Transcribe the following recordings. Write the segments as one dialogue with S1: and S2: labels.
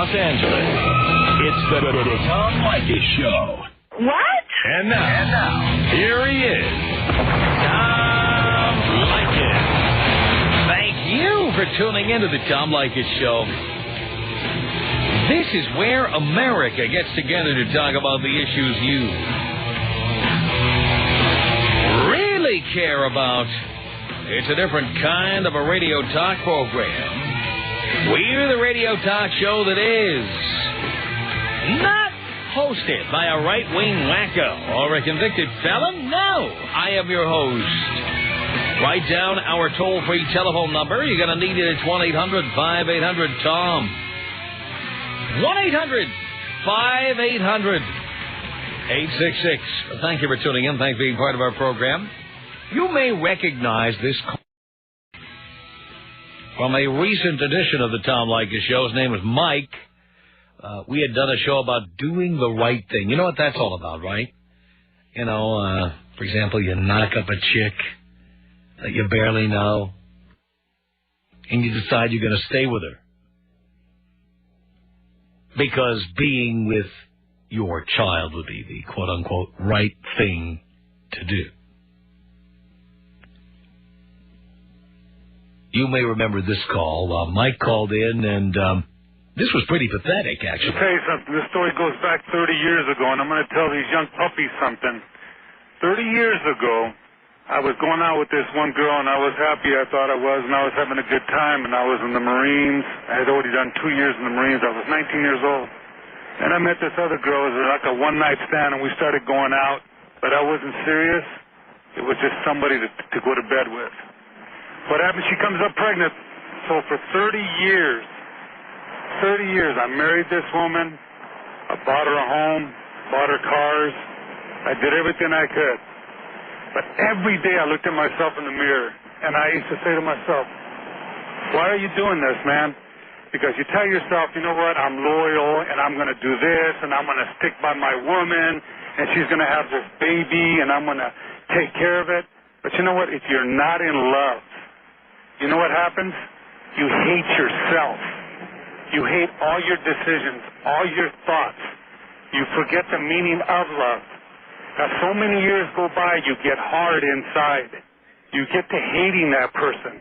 S1: Los Angeles. It's the Tom Leykis Show.
S2: What?
S1: And now, here he is, Tom Leykis. Thank you for tuning into the Tom Leykis Show. This is where America gets together to talk about the issues you really care about. It's a different kind of a radio talk program. We're the radio talk show that is not hosted by a right-wing wacko or a convicted felon. No, I am your host. Write down our toll-free telephone number. You're going to need it. It's 1-800-5800-TOM. 1-800-5800-866. Thank you for tuning in. Thanks for being part of our program. You may recognize this call from a recent edition of the Tom Leykis Show. His name was Mike. We had done a show about doing the right thing. You know what that's all about, right? You know, for example, you knock up a chick that you barely know, and you decide you're going to stay with her because being with your child would be the quote-unquote right thing to do. You may remember this call. Mike called in, and this was pretty pathetic, actually.
S3: Let me tell you something. This story goes back 30 years ago, and I'm going to tell these young puppies something. 30 years ago, I was going out with this one girl, and I was happy, I thought I was, and I was having a good time, and I was in the Marines. I had already done 2 years in the Marines. I was 19 years old. And I met this other girl. It was like a one-night stand, and we started going out, but I wasn't serious. It was just somebody to go to bed with. What happened? She comes up pregnant. So for 30 years, I married this woman. I bought her a home, bought her cars. I did everything I could. But every day I looked at myself in the mirror, and I used to say to myself, why are you doing this, man? Because you tell yourself, you know what, I'm loyal, and I'm going to do this, and I'm going to stick by my woman, and she's going to have this baby, and I'm going to take care of it. But you know what? If you're not in love, you know what happens? You hate yourself. You hate all your decisions, all your thoughts. You forget the meaning of love. As so many years go by, you get hard inside. You get to hating that person.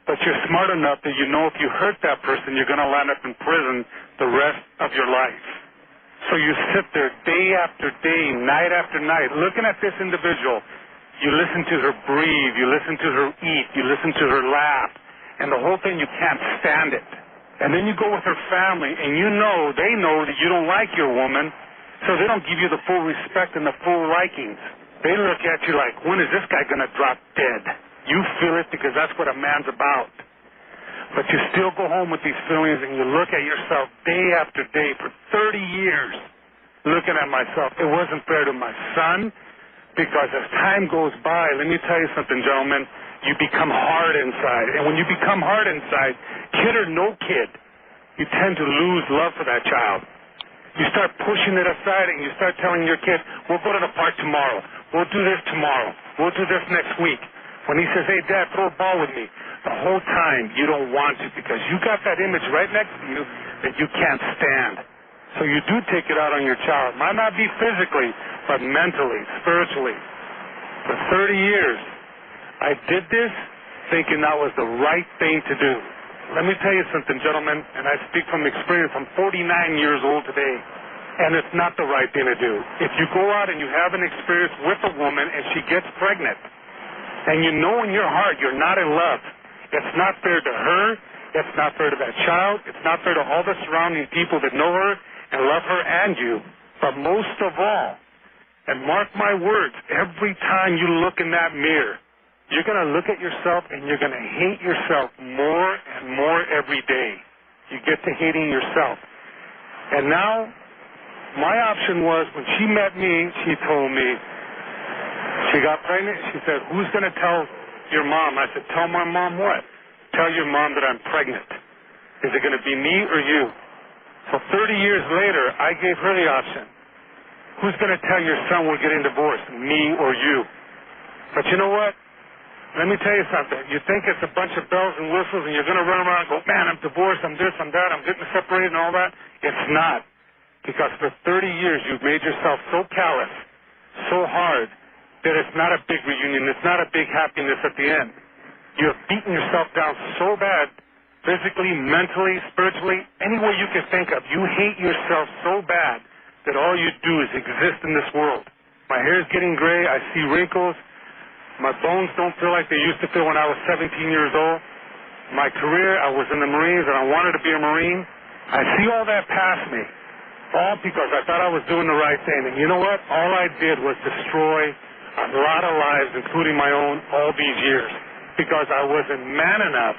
S3: But you're smart enough that you know if you hurt that person, you're going to land up in prison the rest of your life. So you sit there day after day, night after night, looking at this individual. You listen to her breathe, you listen to her eat, you listen to her laugh, and the whole thing, you can't stand it. And then you go with her family, and they know that you don't like your woman, so they don't give you the full respect and the full likings. They look at you like, when is this guy going to drop dead? You feel it because that's what a man's about. But you still go home with these feelings, and you look at yourself day after day for 30 years, looking at myself. It wasn't fair to my son. Because as time goes by, let me tell you something, gentlemen, you become hard inside. And when you become hard inside, kid or no kid, you tend to lose love for that child. You start pushing it aside and you start telling your kid, we'll go to the park tomorrow. We'll do this tomorrow. We'll do this next week. When he says, hey, Dad, throw a ball with me, the whole time you don't want to because you got that image right next to you that you can't stand. So you do take it out on your child. Might not be physically, but mentally, spiritually. For 30 years, I did this thinking that was the right thing to do. Let me tell you something, gentlemen, and I speak from experience. I'm 49 years old today, and it's not the right thing to do. If you go out and you have an experience with a woman and she gets pregnant, and you know in your heart you're not in love, it's not fair to her, it's not fair to that child, it's not fair to all the surrounding people that know her and love her and you. But most of all, and mark my words, every time you look in that mirror, you're going to look at yourself and you're going to hate yourself more and more every day. You get to hating yourself. And now, my option was, when she met me, she told me, she got pregnant, she said, who's going to tell your mom? I said, tell my mom what? Tell your mom that I'm pregnant. Is it going to be me or you? So 30 years later, I gave her the option. Who's going to tell your son we're getting divorced, me or you? But you know what? Let me tell you something. You think it's a bunch of bells and whistles and you're going to run around and go, man, I'm divorced, I'm this, I'm that, I'm getting separated and all that. It's not. Because for 30 years you've made yourself so callous, so hard, that it's not a big reunion. It's not a big happiness at the end. You're beating yourself down so bad, physically, mentally, spiritually, any way you can think of. You hate yourself so bad that all you do is exist in this world. My hair is getting gray. I see wrinkles. My bones don't feel like they used to feel when I was 17 years old. My career, I was in the Marines and I wanted to be a Marine. I see all that past me, all because I thought I was doing the right thing. And you know what? All I did was destroy a lot of lives, including my own, all these years, because I wasn't man enough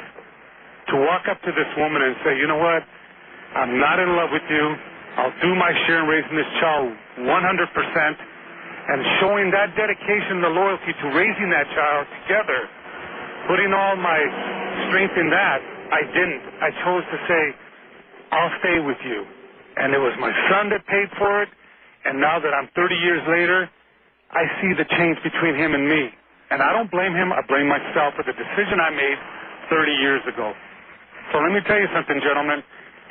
S3: to walk up to this woman and say, you know what? I'm not in love with you. I'll do my share in raising this child 100%. And showing that dedication, the loyalty to raising that child together, putting all my strength in that, I didn't. I chose to say, I'll stay with you. And it was my son that paid for it. And now that I'm 30 years later, I see the change between him and me. And I don't blame him. I blame myself for the decision I made 30 years ago. So let me tell you something, gentlemen.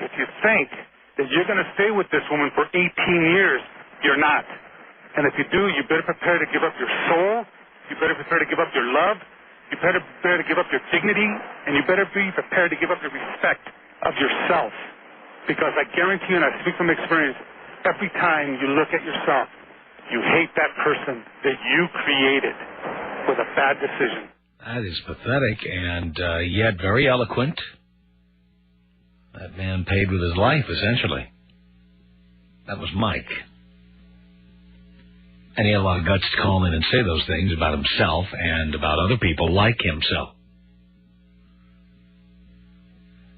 S3: If you think that you're going to stay with this woman for 18 years, you're not. And if you do, you better prepare to give up your soul. You better prepare to give up your love. You better prepare to give up your dignity. And you better be prepared to give up your respect of yourself. Because I guarantee you, and I speak from experience, every time you look at yourself, you hate that person that you created with a bad decision.
S1: That is pathetic and yet very eloquent. That man paid with his life, essentially. That was Mike. And he had a lot of guts to call in and say those things about himself and about other people like himself.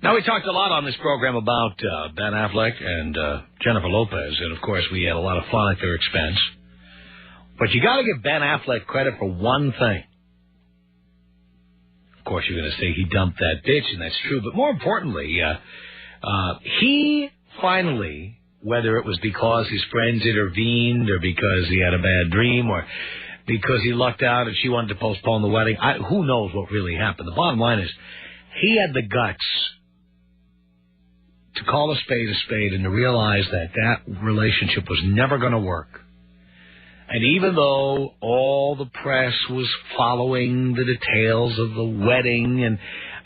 S1: Now, we talked a lot on this program about Ben Affleck and Jennifer Lopez, and, of course, we had a lot of fun at their expense. But you got to give Ben Affleck credit for one thing. Of course, you're going to say he dumped that bitch, and that's true. But more importantly, he finally, whether it was because his friends intervened or because he had a bad dream or because he lucked out and she wanted to postpone the wedding, who knows what really happened. The bottom line is he had the guts to call a spade and to realize that that relationship was never going to work. And even though all the press was following the details of the wedding, and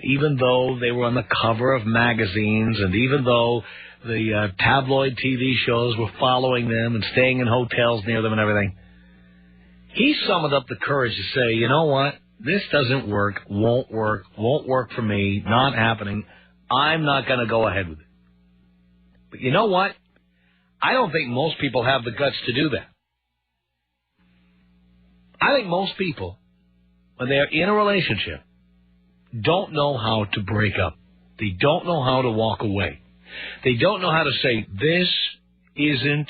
S1: even though they were on the cover of magazines, and even though the tabloid TV shows were following them and staying in hotels near them and everything, he summoned up the courage to say, you know what, this doesn't work, won't work for me, not happening, I'm not going to go ahead with it. But you know what? I don't think most people have the guts to do that. I think most people, when they're in a relationship, don't know how to break up. They don't know how to walk away. They don't know how to say, this isn't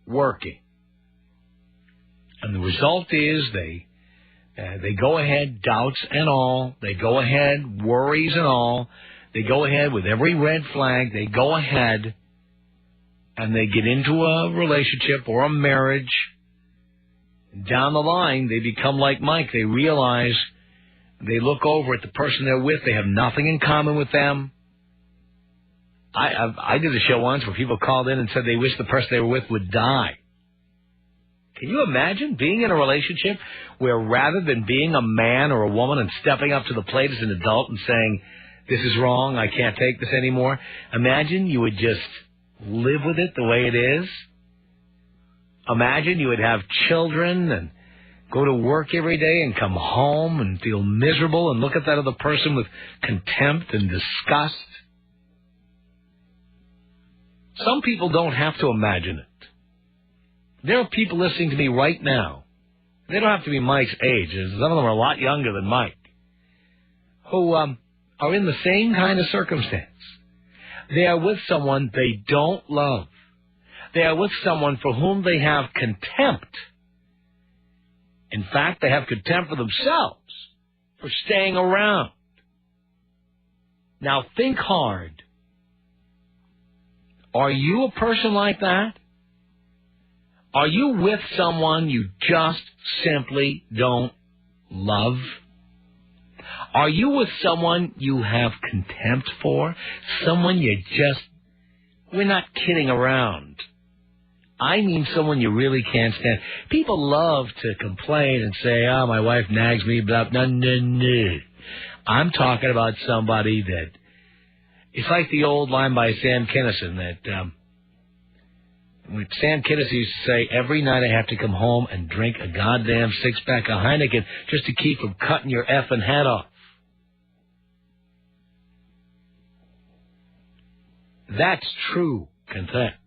S1: working. And the result is they go ahead, doubts and all. They go ahead, worries and all. They go ahead with every red flag. They go ahead and they get into a relationship or a marriage. Down the line, they become like Mike. They realize, they look over at the person they're with. They have nothing in common with them. I did a show once where people called in and said they wish the person they were with would die. Can you imagine being in a relationship where rather than being a man or a woman and stepping up to the plate as an adult and saying, this is wrong, I can't take this anymore, imagine you would just live with it the way it is? Imagine you would have children and go to work every day and come home and feel miserable and look at that other person with contempt and disgust. Some people don't have to imagine it. There are people listening to me right now. They don't have to be Mike's age. Some of them are a lot younger than Mike, who are in the same kind of circumstance. They are with someone they don't love. They are with someone for whom they have contempt. In fact, they have contempt for themselves for staying around. Now, think hard. Are you a person like that? Are you with someone you just simply don't love? Are you with someone you have contempt for? Someone we're not kidding around. I mean someone you really can't stand. People love to complain and say, oh, my wife nags me, blah, blah, no. I'm talking about somebody that, it's like the old line by Sam Kinison that, Sam Kinison used to say, every night I have to come home and drink a goddamn six-pack of Heineken just to keep from cutting your effing head off. That's true contempt.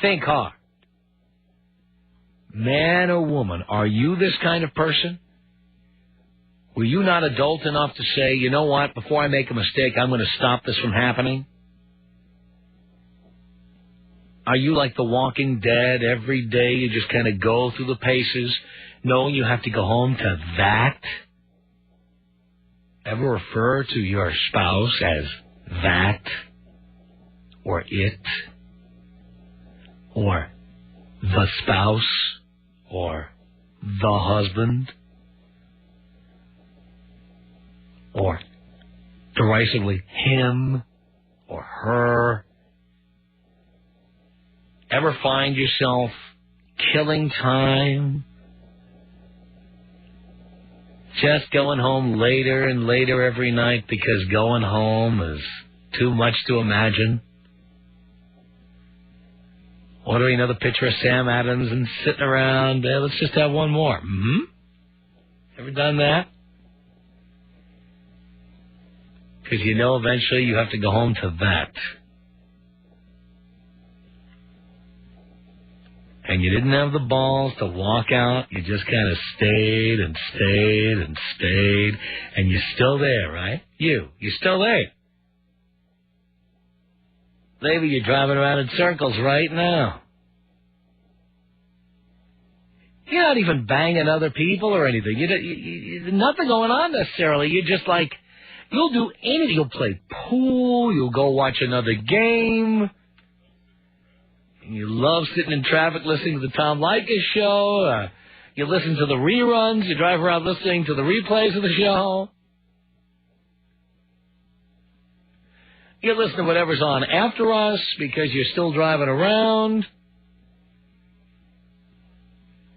S1: Think hard. Man or woman, are you this kind of person? Were you not adult enough to say, you know what, before I make a mistake, I'm going to stop this from happening? Are you like the Walking Dead? Every day you just kind of go through the paces, knowing you have to go home to that? Ever refer to your spouse as that? Or it? Or the spouse? Or the husband? Or derisively him or her? Ever find yourself killing time? Just going home later and later every night because going home is too much to imagine? Ordering another picture of Sam Adams and sitting around, let's just have one more. Ever done that? Because you know eventually you have to go home to that. And you didn't have the balls to walk out. You just kind of stayed and stayed and stayed. And you're still there, right? You're still there. Maybe you're driving around in circles right now. You're not even banging other people or anything. Nothing going on necessarily. You're just like, you'll do anything. You'll play pool. You'll go watch another game. And you love sitting in traffic listening to the Tom Leykis Show. You listen to the reruns. You drive around listening to the replays of the show. You listen to whatever's on after us because you're still driving around.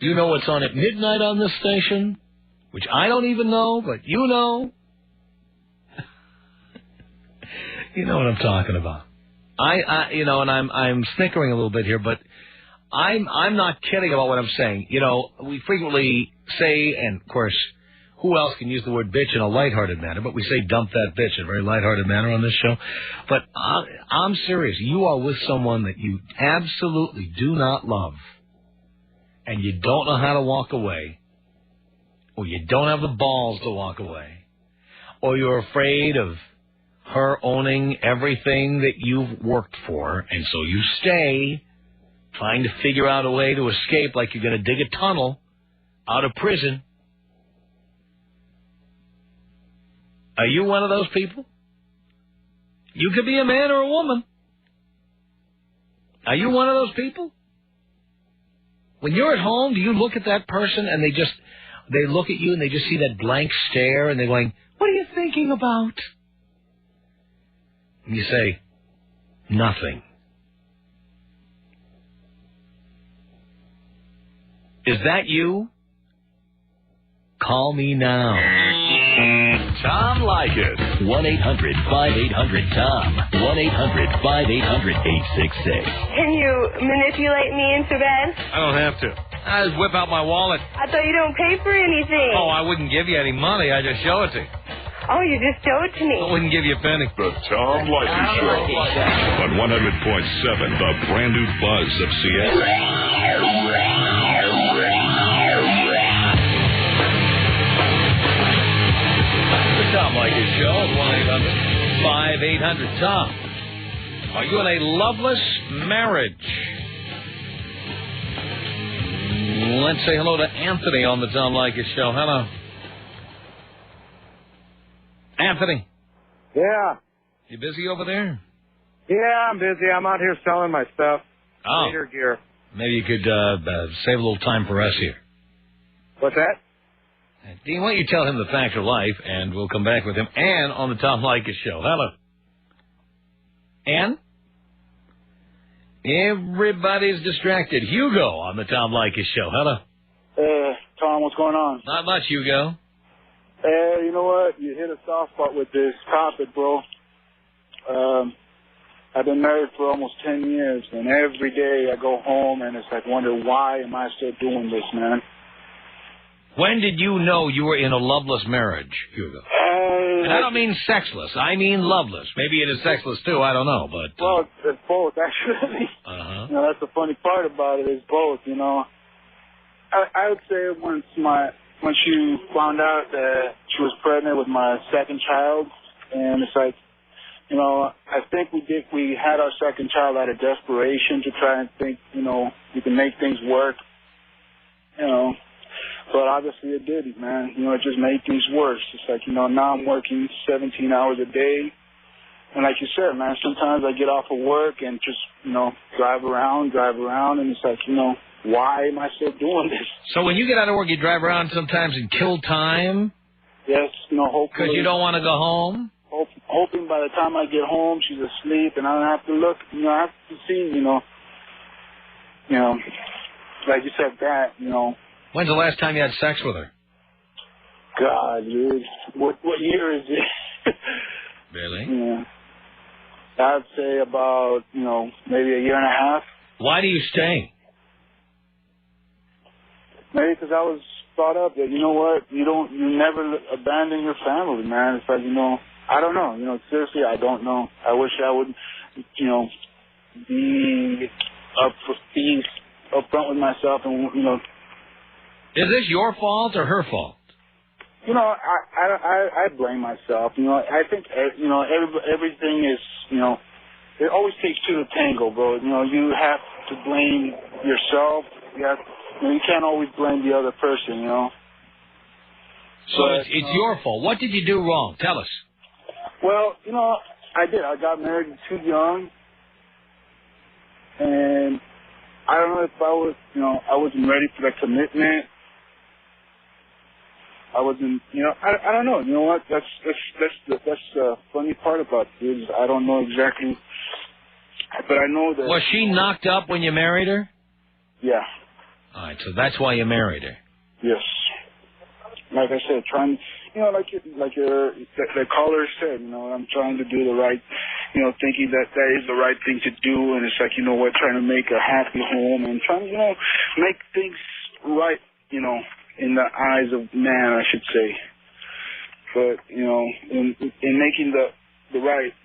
S1: You know what's on at midnight on this station, which I don't even know, but you know. You know what I'm talking about. And I'm snickering a little bit here, but I'm not kidding about what I'm saying. You know, we frequently say, and of course, who else can use the word bitch in a lighthearted manner? But we say dump that bitch in a very lighthearted manner on this show. But I'm serious. You are with someone that you absolutely do not love, and you don't know how to walk away, or you don't have the balls to walk away, or you're afraid of her owning everything that you've worked for, and so you stay trying to figure out a way to escape like you're going to dig a tunnel out of prison. Are you one of those people? You could be a man or a woman. Are you one of those people? When you're at home, do you look at that person and they look at you and they just see that blank stare and they're going, what are you thinking about? And you say, nothing. Is that you? Call me now.
S2: Tom Leykis. 1-800-5800-TOM. 1-800-5800-866.
S4: Can you manipulate me into bed?
S5: I don't have to. I just whip out my wallet.
S4: I thought you don't pay for anything.
S5: Oh, I wouldn't give you any money. I just show it to you.
S4: Oh, you just show it to me.
S5: I wouldn't give you a penny.
S2: The Tom Leykis Show. On 100.7, the brand new buzz of Seattle.
S1: The Tom Leykis Show at 1-800-5800-TOM. Are you in a loveless marriage? Let's say hello to Anthony on the Tom Leykis Show. Hello. Anthony.
S6: Yeah.
S1: You busy over there?
S6: Yeah, I'm busy. I'm out here selling my stuff.
S1: Oh.
S6: Later gear.
S1: Maybe you could save a little time for us here.
S6: What's that?
S1: Dean, why don't you tell him the fact of life, and we'll come back with him. Ann on the Tom Leykis Show. Hello. Ann? Everybody's distracted. Hugo on the Tom Leykis Show. Hello.
S6: Tom, what's going on?
S1: Not much, Hugo.
S6: You know what? You hit a soft spot with this topic, bro. I've been married for almost 10 years, and every day I go home and it's like, wonder why am I still doing this, man?
S1: When did you know you were in a loveless marriage, Hugo? And I don't mean sexless. I mean loveless. Maybe it is sexless, too. I don't know, but...
S6: Well, it's both, actually.
S1: Uh-huh.
S6: You know, that's the funny part about it is both, you know. I would say when she found out that she was pregnant with my second child, and it's like, you know, I think we had our second child out of desperation to try and think, you know, we can make things work, you know. But obviously it didn't, man. You know, it just made things worse. It's like, you know, now I'm working 17 hours a day. And like you said, man, sometimes I get off of work and just, you know, drive around, and it's like, you know, why am I still doing this?
S1: So when you get out of work, you drive around sometimes and kill time?
S6: Yes, you know, hopefully.
S1: Because you don't want to go home?
S6: Hoping by the time I get home, she's asleep, and I don't have to look, you know, I have to see, you know, like you said, that, you know.
S1: When's the last time you had sex with her?
S6: God, dude. What year is it?
S1: Really?
S6: Yeah. I'd say about, you know, maybe a year and a half.
S1: Why do you stay?
S6: Maybe because I was brought up that, you know what, you never abandon your family, man. It's like, you know, I don't know. You know, seriously, I don't know. I wish I would, you know, be upfront with myself and, you know.
S1: Is this your fault or her fault?
S6: You know, I blame myself. You know, I think, you know, everything is, you know, it always takes two to tango, bro. You know, you have to blame yourself. You can't always blame the other person, you know.
S1: So it's your fault. What did you do wrong? Tell us.
S6: Well, you know, I did. I got married too young, and I don't know if I wasn't ready for that commitment. I wasn't, you know, I don't know. You know what? That's the funny part about this. I don't know exactly, but I know that.
S1: Was she knocked up when you married her?
S6: Yeah.
S1: All right, so that's why you married her.
S6: Yes. Like I said, trying, you know, like the caller said, you know, I'm trying to do the right, you know, thinking that is the right thing to do, and it's like, you know what, trying to make a happy home and trying to, you know, make things right, you know, in the eyes of man, I should say. But, you know, in making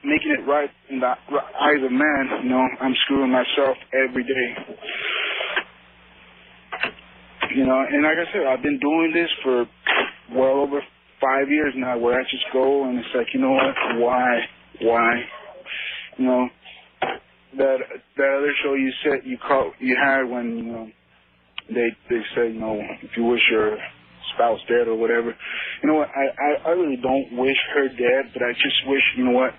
S6: making it right in the eyes of man, you know, I'm screwing myself every day. You know, and like I said, I've been doing this for well over 5 years now, where I just go and it's like, you know what, why? You know, that other show you said you had when, you know, they said, you know, if you wish your spouse dead or whatever. You know what, I really don't wish her dead, but I just wish, you know what,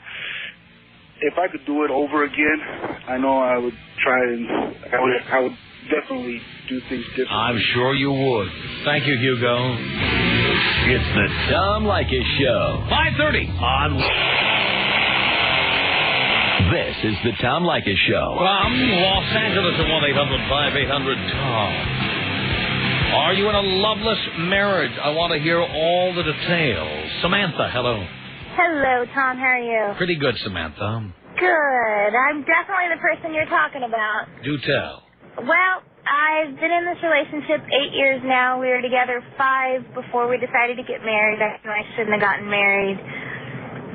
S6: if I could do it over again, I know I would try and I would definitely do things differently.
S1: I'm sure you would. Thank you, Hugo. It's the Tom Leykis Show. 5:30 on... This is the Tom Leykis Show. From Los Angeles at 1-800-5800-TOM. Are you in a loveless marriage? I want to hear all the details. Samantha, hello.
S7: Hello, Tom. How are you?
S1: Pretty good, Samantha.
S7: Good. I'm definitely the person you're talking about.
S1: Do tell.
S7: Well, I've been in this relationship 8 years now. We were together 5 before we decided to get married. I know I shouldn't have gotten married.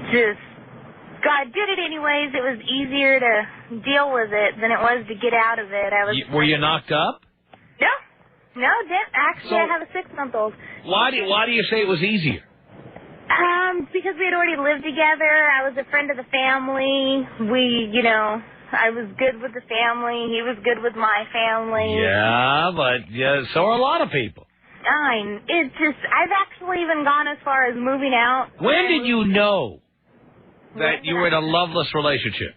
S7: Just, God did it anyways. It was easier to deal with it than it was to get out of it.
S1: Were you knocked up?
S7: No, didn't. Actually, I have a 6-month-old.
S1: Why do you say it was easier?
S7: Because we had already lived together. I was a friend of the family. I was good with the family. He was good with my family.
S1: Yeah, but so are a lot of people.
S7: I've actually even gone as far as moving out.
S1: When did you know that you were in a loveless relationship?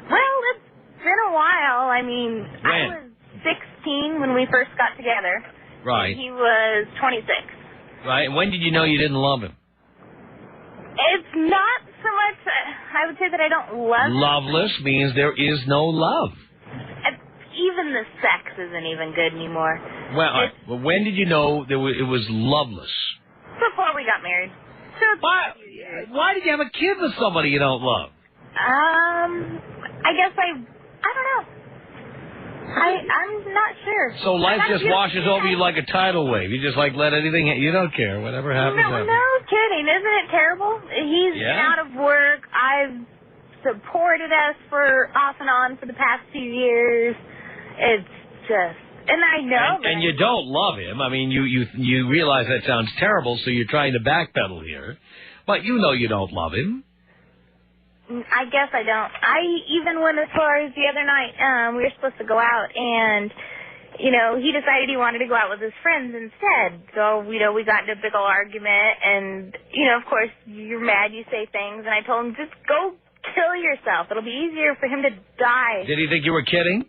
S7: Well, it's been a while. I mean,
S1: when?
S7: I was 16 when we first got together.
S1: Right.
S7: He was 26.
S5: Right? And when did you know you didn't love him?
S7: It's not so much, I would say that I don't love him.
S5: Loveless means there is no love.
S7: Even the sex isn't even good anymore.
S5: Well, all right. Well, when did you know it was loveless?
S7: Before we got married. So
S5: Why did you have a kid with somebody you don't love?
S7: I guess I don't know. I'm not sure.
S5: So life just washes over you like a tidal wave. You just let anything, you don't care. Whatever happens.
S7: No kidding. Isn't it terrible? He's been out of work. I've supported us for off and on for the past few years. It's just, and I know.
S5: And you don't love him. I mean, you realize that sounds terrible, so you're trying to backpedal here. But you know you don't love him.
S7: I guess I don't. I even went as far as the other night. We were supposed to go out, and, he decided he wanted to go out with his friends instead. So, we got into a big old argument, and, of course, you're mad, you say things, and I told him, just go kill yourself. It'll be easier for him to die.
S5: Did he think you were kidding?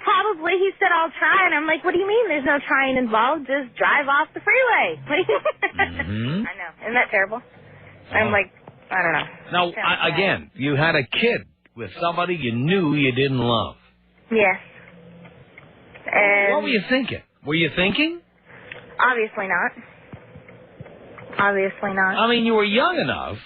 S7: Probably. He said, I'll try, and I'm like, what do you mean there's no trying involved? Just drive off the freeway.
S5: Mm-hmm.
S7: I know. Isn't that terrible? I'm like, I don't know.
S5: Now, again, you had a kid with somebody you knew you didn't love.
S7: Yes. And
S5: what were you thinking? Were you thinking?
S7: Obviously not. Obviously not.
S5: I mean, you were young enough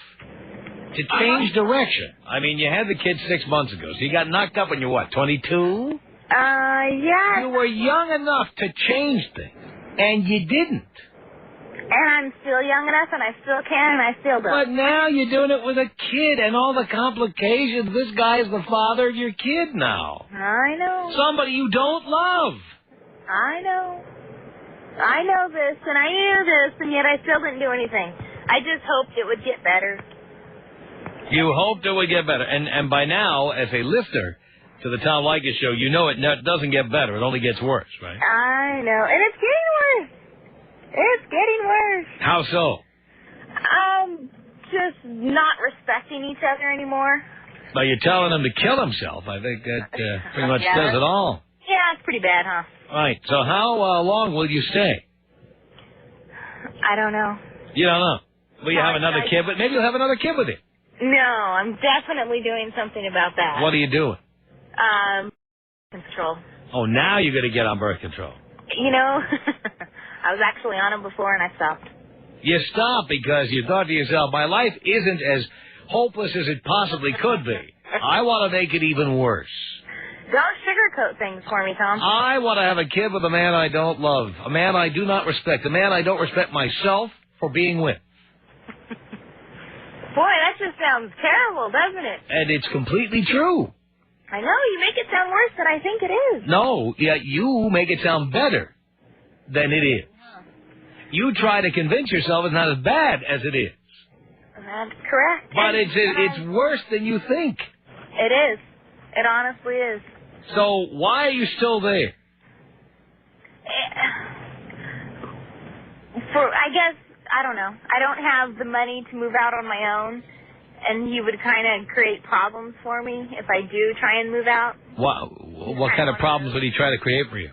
S5: to change direction. I mean, you had the kid 6 months ago, so you got knocked up when you were, 22?
S7: Yeah.
S5: You were young enough to change things, and you didn't.
S7: And I'm still young enough, and I still can, and I still don't.
S5: But now you're doing it with a kid and all the complications. This guy's the father of your kid now.
S7: I know.
S5: Somebody you don't love.
S7: I know. I know this, and I knew this, and yet I still didn't do anything. I just hoped it would get better.
S5: You hoped it would get better. And by now, as a listener to the Tom Leykis Show, you know it doesn't get better. It only gets worse, right?
S7: I know. And it's getting worse. It's getting worse.
S5: How so?
S7: Just not respecting each other anymore.
S5: Well, you're telling him to kill himself. I think that pretty much says it all.
S7: Yeah, it's pretty bad, huh?
S5: Right. So how long will you stay?
S7: I don't know.
S5: You don't know. Will you have another kid? But maybe you'll have another kid with him.
S7: No, I'm definitely doing something about that.
S5: What are you doing?
S7: Control.
S5: Oh, now you're going to get on birth control.
S7: I was actually on it before and I stopped.
S5: You stopped because you thought to yourself, my life isn't as hopeless as it possibly could be. I want to make it even worse.
S7: Don't sugarcoat things for me, Tom.
S5: I want to have a kid with a man I don't love, a man I do not respect, a man I don't respect myself for being with.
S7: Boy, that just sounds terrible, doesn't it?
S5: And it's completely true.
S7: I know, you make it sound worse than I think it is.
S5: No, you make it sound better than it is. You try to convince yourself it's not as bad as it is.
S7: That's correct.
S5: But it's worse than you think.
S7: It is. It honestly is.
S5: So why are you still there?
S7: I guess, I don't know. I don't have the money to move out on my own, and he would kind of create problems for me if I do try and move out.
S5: What kind of problems would he try to create for you?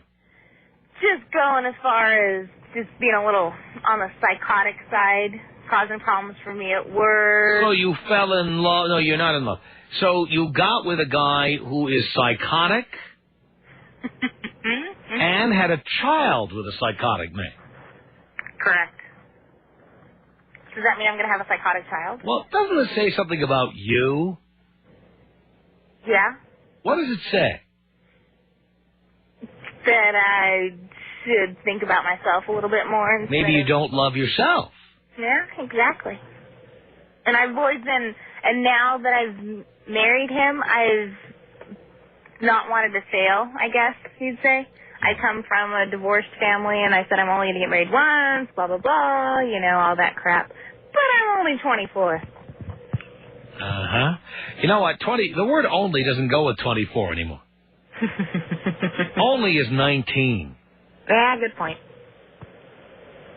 S7: Just going as far as just being a little on the psychotic side, causing problems for me at work.
S5: So you fell in love. No, you're not in love. So you got with a guy who is psychotic and had a child with a psychotic man.
S7: Correct. Does that mean I'm going to have a psychotic child?
S5: Well, doesn't it say something about you?
S7: Yeah.
S5: What does it say?
S7: That I should think about myself a little bit more.
S5: Maybe you don't love yourself.
S7: Yeah, exactly. And I've always been, and now that I've married him, I've not wanted to fail, I guess you'd say. I come from a divorced family, and I said I'm only going to get married once, blah, blah, blah, all that crap. But I'm only 24.
S5: Uh-huh. You know what? The word only doesn't go with 24 anymore. Only is 19.
S7: Yeah, good point.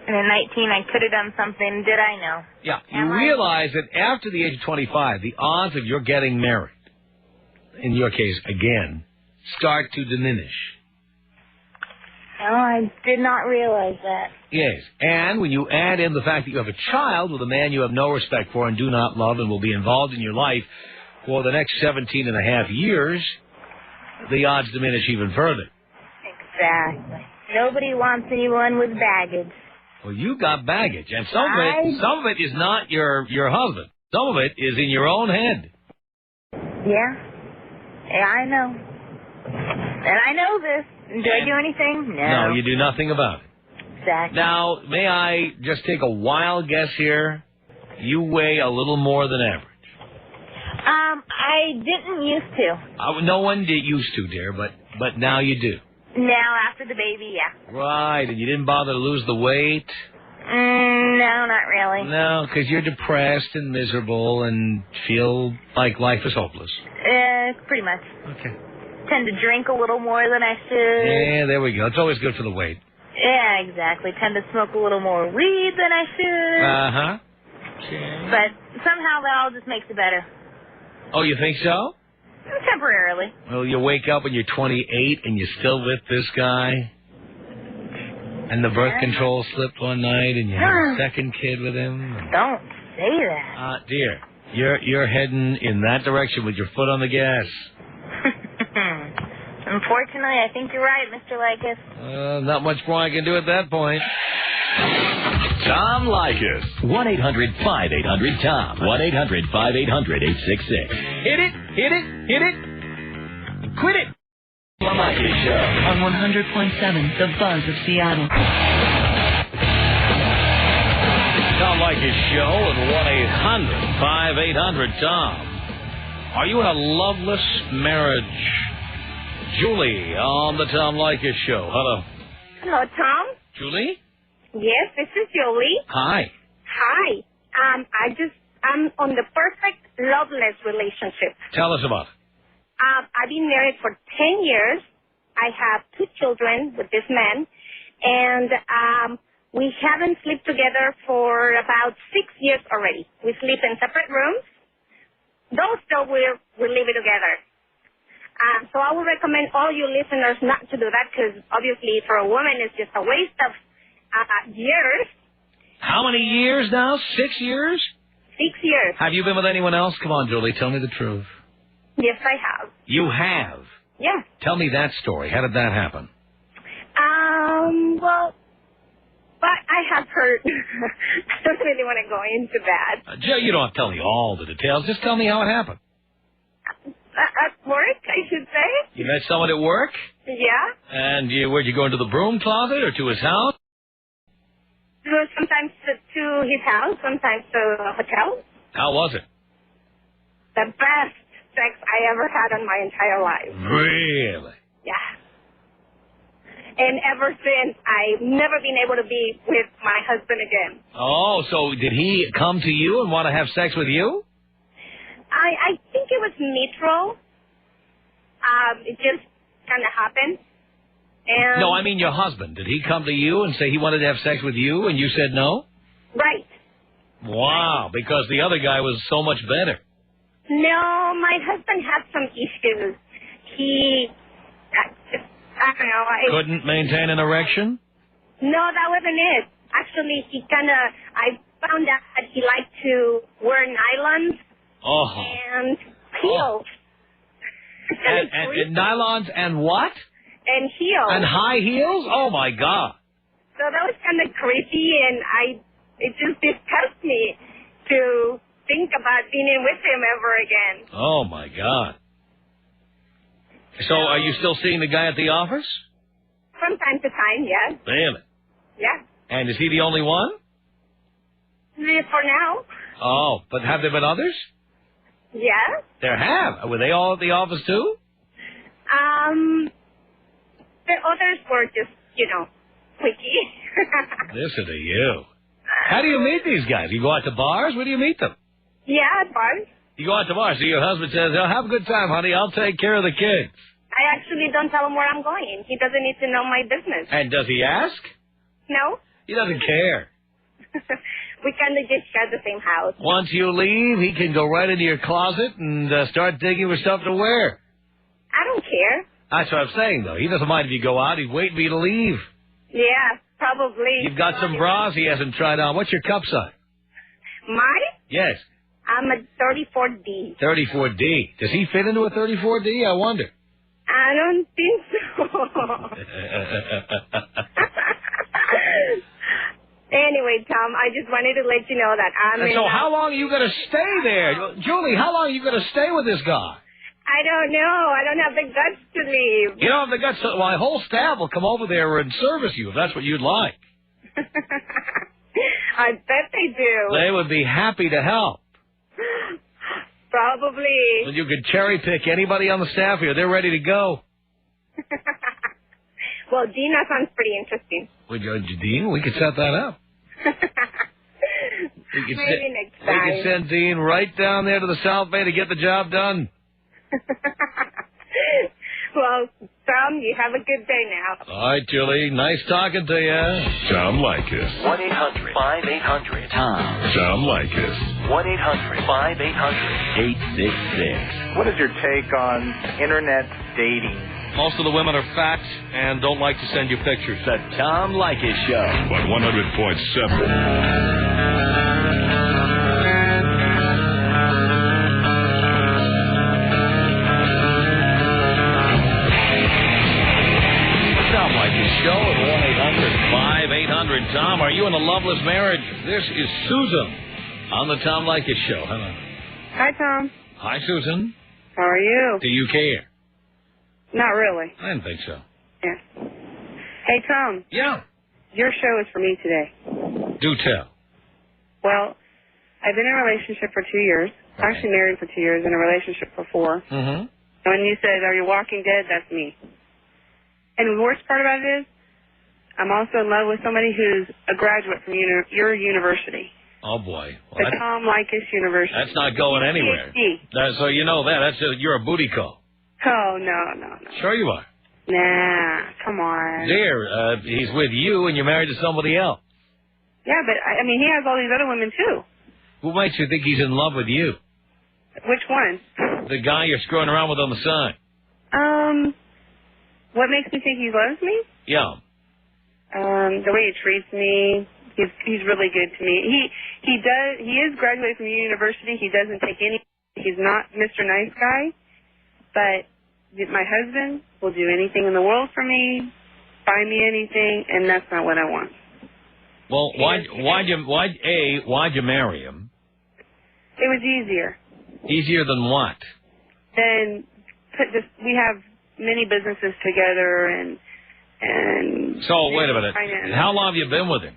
S7: And at 19, I could have done something. Did I know?
S5: Yeah. You realize that after the age of 25, the odds of your getting married, in your case, again, start to diminish.
S7: Oh, I did not realize that.
S5: Yes. And when you add in the fact that you have a child with a man you have no respect for and do not love and will be involved in your life for the next 17 and a half years, the odds diminish even further.
S7: Exactly. Nobody wants anyone with baggage.
S5: Well, you got baggage, and some of it is not your husband. Some of it is in your own head.
S7: Yeah, I know. And I know this. Do I do anything? No.
S5: No, you do nothing about it.
S7: Exactly.
S5: Now, may I just take a wild guess here? You weigh a little more than average.
S7: I didn't used to.
S5: No one used to, dear, but now you do.
S7: Now, after the baby, yeah.
S5: Right, and you didn't bother to lose the weight?
S7: No, not really.
S5: No, because you're depressed and miserable and feel like life is hopeless.
S7: Pretty much.
S5: Okay.
S7: Tend to drink a little more than I should.
S5: Yeah, there we go. It's always good for the weight.
S7: Yeah, exactly. Tend to smoke a little more weed than I should.
S5: Uh-huh. Okay.
S7: But somehow that all just makes it better.
S5: Oh, you think so?
S7: Temporarily.
S5: Well, you wake up when you're 28 and you're still with this guy? And the birth control slipped one night and you had a second kid with him?
S7: Don't say that.
S5: Dear, you're heading in that direction with your foot on the gas.
S7: Unfortunately, I think you're right, Mr. Leykis.
S5: Not much more I can do at that point.
S2: Tom Leykis.
S8: 1-800-5800-TOM. 1-800-5800-866.
S5: Hit it, hit it, hit it. Quit it.
S8: The Leykis Show.
S9: On 100.7, The Buzz of Seattle.
S5: Tom Leykis Show at 1-800-5800-TOM. Are you in a loveless marriage? Julie on the Tom Leykis Show. Hello.
S4: Hello, Tom.
S5: Julie?
S4: Yes, this is Julie.
S5: Hi.
S4: Hi. I'm on the perfect loveless relationship.
S5: Tell us about it.
S4: I've been married for 10 years. I have 2 children with this man, and we haven't slept together for about 6 years already. We sleep in separate rooms. Though still we're living together. So I would recommend all you listeners not to do that because obviously for a woman it's just a waste of years.
S5: How many years now? 6 years?
S4: 6 years.
S5: Have you been with anyone else? Come on, Julie, tell me the truth.
S4: Yes, I have.
S5: You have?
S4: Yeah.
S5: Tell me that story. How did that happen?
S4: Well, but I have heard. I don't really want to go into that.
S5: Joe, you don't have to tell me all the details. Just tell me how it happened.
S4: At work, I should say.
S5: You met someone at work?
S4: Yeah.
S5: And where'd you go, into the broom closet or to his house?
S4: Sometimes to his house, sometimes to a hotel.
S5: How was it?
S4: The best sex I ever had in my entire life.
S5: Really?
S4: Yeah. And ever since, I've never been able to be with my husband again.
S5: Oh, so did he come to you and want to have sex with you?
S4: I think it was mutual. It just kind of happened. And
S5: No, I mean your husband. Did he come to you and say he wanted to have sex with you and you said no?
S4: Right.
S5: Wow, because the other guy was so much better.
S4: No, my husband had some issues. I don't know.
S5: Couldn't maintain an erection?
S4: No, that wasn't it. Actually, I found out that he liked to wear nylons and heels.
S5: And nylons and what?
S4: And heels.
S5: And high heels? Oh, my God.
S4: So that was kind of creepy, and it just disgusts me to think about being with him ever again.
S5: Oh, my God. So are you still seeing the guy at the office?
S4: From time to time, yes.
S5: Really?
S4: Yeah.
S5: And is he the only one?
S4: For now.
S5: Oh, but have there been others?
S4: Yeah.
S5: There have. Were they all at the office, too?
S4: The others were just, quickie.
S5: Listen to you. How do you meet these guys? You go out to bars? Where do you meet them?
S4: Yeah, at bars.
S5: You go out to bars, so your husband says, oh, have a good time, honey. I'll take care of the kids.
S4: I actually don't tell him where I'm going. He doesn't need to know my business.
S5: And does he ask?
S4: No.
S5: He doesn't care.
S4: We kind of just share the same house.
S5: Once you leave, he can go right into your closet and start digging for stuff to wear.
S4: I don't care.
S5: That's what I'm saying, though. He doesn't mind if you go out. He's waiting for you to leave.
S4: Yeah, probably.
S5: You've got some bras he hasn't tried on. What's your cup size?
S4: Mine?
S5: Yes.
S4: I'm a 34D.
S5: 34D. Does he fit into a 34D? I wonder.
S4: I don't think so. Anyway, Tom, I just wanted to let you know that I'm
S5: So how long are you going to stay there? Julie, how long are you going to stay with this guy?
S4: I don't know. I don't have the guts to leave.
S5: You don't have the guts to... Well, my whole staff will come over there and service you if that's what you'd like.
S4: I bet they do.
S5: They would be happy to help.
S4: Probably.
S5: And you could cherry pick anybody on the staff here. They're ready to go.
S4: Well, Dina sounds pretty interesting.
S5: Would you, Dean? We could set that up.
S4: Maybe next time.
S5: We could send Dean right down there to the South Bay to get the job done.
S4: Well, Tom, you have a good day now.
S5: All right, Julie. Nice talking to you.
S2: Tom Leykis.
S8: 1-800-5800-TOM.
S2: Tom Leykis.
S8: 1-800-5800-866.
S10: What is your take on internet dating?
S5: Most of the women are fat and don't like to send you pictures.
S8: The Tom Leykis Show.
S2: On 100.7.
S5: Show at 1-800-5800-TOM. Are you in a loveless marriage? This is Susan on the Tom Leykis Show. Hello.
S11: Hi, Tom.
S5: Hi, Susan.
S11: How are you?
S5: Do you care?
S11: Not really.
S5: I didn't think so.
S11: Yeah. Hey, Tom.
S5: Yeah.
S11: Your show is for me today.
S5: Do tell.
S11: Well, I've been in a relationship for 2 years.
S5: Okay.
S11: Actually married for 2 years, in a relationship for 4.
S5: Mm-hmm.
S11: And when you said, are you walking dead, that's me. And the worst part about it is, I'm also in love with somebody who's a graduate from your university.
S5: Oh, boy. Well,
S11: The Tom Leykis University.
S5: That's not going anywhere. So you know that. You're a booty call.
S11: Oh, no.
S5: Sure you are.
S11: Nah, come on.
S5: Dear, he's with you and you're married to somebody else.
S11: Yeah, but, I mean, he has all these other women, too.
S5: Who makes you think he's in love with you?
S11: Which one?
S5: The guy you're screwing around with on the side.
S11: What makes me think he loves me?
S5: Yeah.
S11: The way he treats me, he's really good to me. He is graduated from university. He doesn't take any. He's not Mr. Nice Guy, but my husband will do anything in the world for me, buy me anything, and that's not what I want.
S5: Well, why'd you marry him?
S11: It was easier.
S5: Easier than what?
S11: Then we have many businesses together and.
S5: So, wait a minute. How long have you been with him?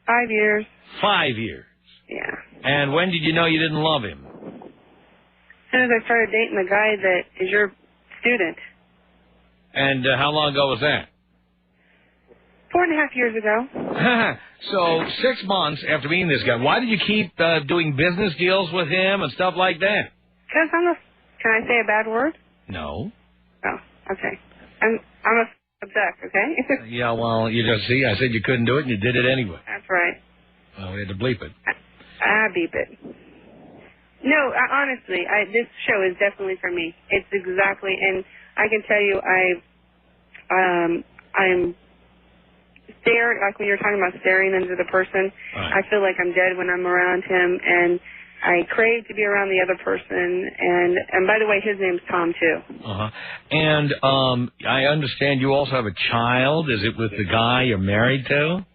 S11: 5 years.
S5: 5 years?
S11: Yeah.
S5: And when did you know you didn't love him?
S11: As soon as I started dating the guy that is your student.
S5: And how long ago was that?
S11: 4.5 years ago.
S5: So, 6 months after meeting this guy, why did you keep doing business deals with him and stuff like that?
S11: Because can I say a bad word?
S5: No.
S11: Oh, okay. I'm a duck, okay?
S5: Yeah, well, you just see, I said you couldn't do it, and you did it anyway.
S11: That's right.
S5: Well, we had to bleep it.
S11: I beep it. No, honestly, this show is definitely for me. It's exactly, and I can tell you, I'm staring, like when you're talking about staring into the person,
S5: right.
S11: I feel like I'm dead when I'm around him, and I crave to be around the other person, and by the way, his name's Tom, too.
S5: Uh-huh. And I understand you also have a child. Is it with the guy you're married to?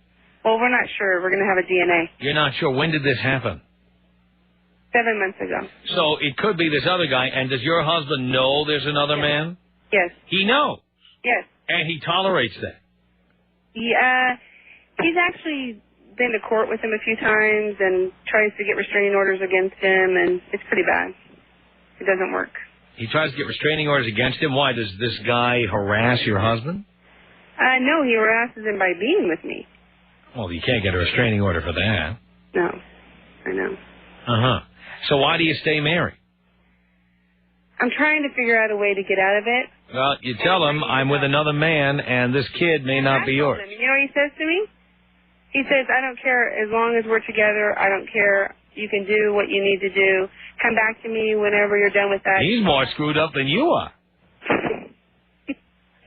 S11: Well, we're not sure. We're going to have a DNA.
S5: You're not sure. When did this happen?
S11: 7 months ago.
S5: So it could be this other guy, and does your husband know there's another man?
S11: Yes.
S5: He knows?
S11: Yes.
S5: And he tolerates that?
S11: Yeah. He's actually been to court with him a few times and tries to get restraining orders against him, and it's pretty bad. It doesn't work.
S5: He tries to get restraining orders against him? Why, does this guy harass your husband?
S11: No, he harasses him by being with me.
S5: Well, you can't get a restraining order for that.
S11: No, I know.
S5: Uh-huh. So why do you stay married?
S11: I'm trying to figure out a way to get out of it.
S5: Well, you tell him I'm with another man, and this kid may not be yours.
S11: You know what he says to me? He says, I don't care as long as we're together. I don't care. You can do what you need to do. Come back to me whenever you're done with that.
S5: He's more screwed up than you are.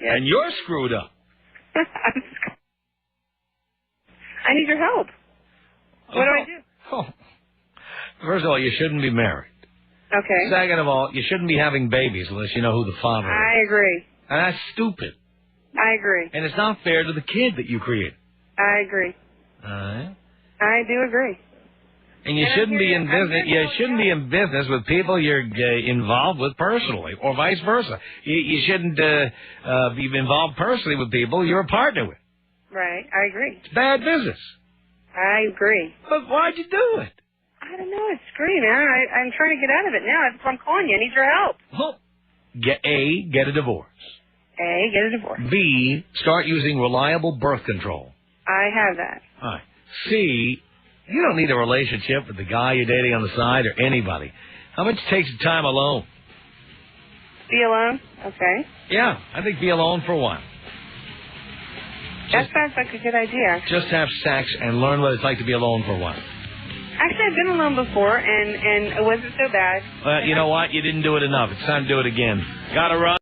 S11: Yes.
S5: And you're screwed up.
S11: I need your help. What do I do?
S5: Oh. First of all, you shouldn't be married.
S11: Okay.
S5: Second of all, you shouldn't be having babies unless you know who the father is.
S11: I agree.
S5: And that's stupid.
S11: I agree.
S5: And it's not fair to the kid that you create.
S11: I agree.
S5: All right.
S11: I do agree.
S5: And you shouldn't be in business. You shouldn't be in business with people you're involved with personally, or vice versa. You shouldn't be involved personally with people you're a partner with.
S11: Right. I agree.
S5: It's bad business.
S11: I agree.
S5: But why'd you do it?
S11: I don't know. It's screwy, man. I'm trying to get out of it now. That's why I'm calling you. I need your help.
S5: Well, get a divorce.
S11: A, get a divorce.
S5: B, start using reliable birth control.
S11: I have that.
S5: All right. C, you don't need a relationship with the guy you're dating on the side or anybody. How much takes time alone?
S11: Be alone? Okay.
S5: Yeah, I think be alone for one.
S11: That sounds like a good idea.
S5: Just have sex and learn what it's like to be alone for one.
S11: Actually, I've been alone before, and it wasn't so bad.
S5: You know what? You didn't do it enough. It's time to do it again. Gotta run.